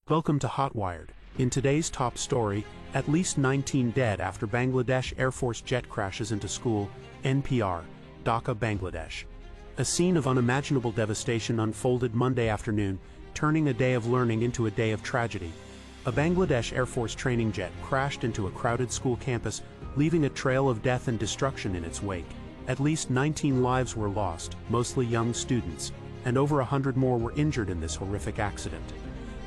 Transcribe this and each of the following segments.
Welcome to Hotwired. In today's top story, at least 19 dead after Bangladesh Air Force jet crashes into school, NPR, Dhaka, Bangladesh. A scene of unimaginable devastation unfolded Monday afternoon, turning a day of learning into a day of tragedy. A Bangladesh Air Force training jet crashed into a crowded school campus, leaving a trail of death and destruction in its wake. At least 19 lives were lost, mostly young students, and over 100 more were injured in this horrific accident.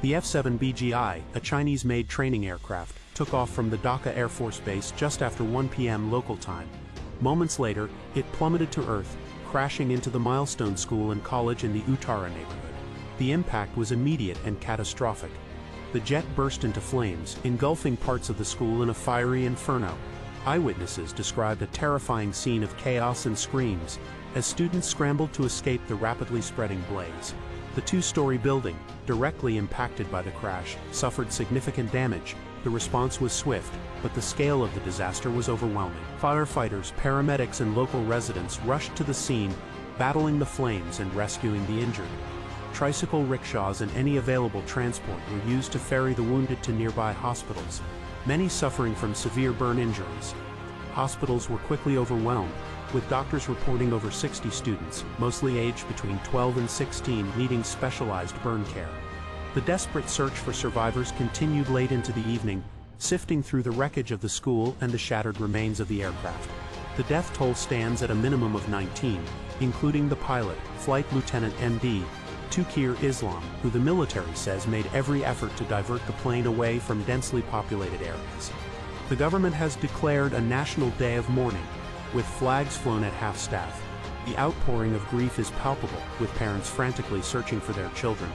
The F-7 BGI, a Chinese-made training aircraft, took off from the Dhaka Air Force Base just after 1 p.m. local time. Moments later, it plummeted to Earth, crashing into the Milestone School and College in the Uttara neighborhood. The impact was immediate and catastrophic. The jet burst into flames, engulfing parts of the school in a fiery inferno. Eyewitnesses described a terrifying scene of chaos and screams as students scrambled to escape the rapidly spreading blaze. The two-story building, directly impacted by the crash, suffered significant damage. The response was swift, but the scale of the disaster was overwhelming. Firefighters, paramedics, and local residents rushed to the scene, battling the flames and rescuing the injured. Tricycle rickshaws and any available transport were used to ferry the wounded to nearby hospitals, many suffering from severe burn injuries. Hospitals were quickly overwhelmed, with doctors reporting over 60 students, mostly aged between 12 and 16, needing specialized burn care. The desperate search for survivors continued late into the evening, sifting through the wreckage of the school and the shattered remains of the aircraft. The death toll stands at a minimum of 19, including the pilot, Flight Lieutenant MD Tukir Islam, who the military says made every effort to divert the plane away from densely populated areas. The government has declared a national day of mourning, with flags flown at half-staff. The outpouring of grief is palpable, with parents frantically searching for their children,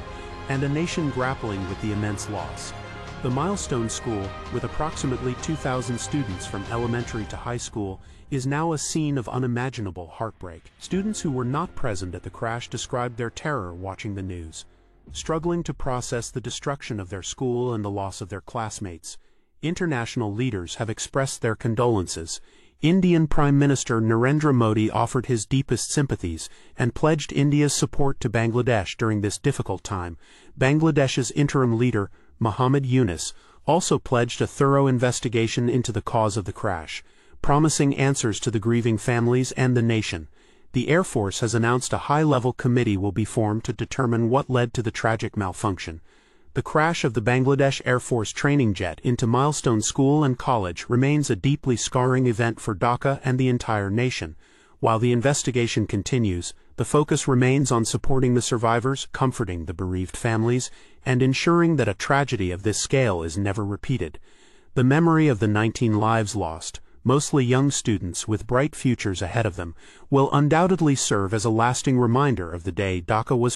and a nation grappling with the immense loss. The Milestone School, with approximately 2,000 students from elementary to high school, is now a scene of unimaginable heartbreak. Students who were not present at the crash described their terror watching the news, struggling to process the destruction of their school and the loss of their classmates. International leaders have expressed their condolences. Indian Prime Minister Narendra Modi offered his deepest sympathies and pledged India's support to Bangladesh during this difficult time. Bangladesh's interim leader, Muhammad Yunus, also pledged a thorough investigation into the cause of the crash, promising answers to the grieving families and the nation. The Air Force has announced a high-level committee will be formed to determine what led to the tragic malfunction. The crash of the Bangladesh Air Force training jet into Milestone School and College remains a deeply scarring event for Dhaka and the entire nation. While the investigation continues, the focus remains on supporting the survivors, comforting the bereaved families, and ensuring that a tragedy of this scale is never repeated. The memory of the 19 lives lost, mostly young students with bright futures ahead of them, will undoubtedly serve as a lasting reminder of the day Dhaka was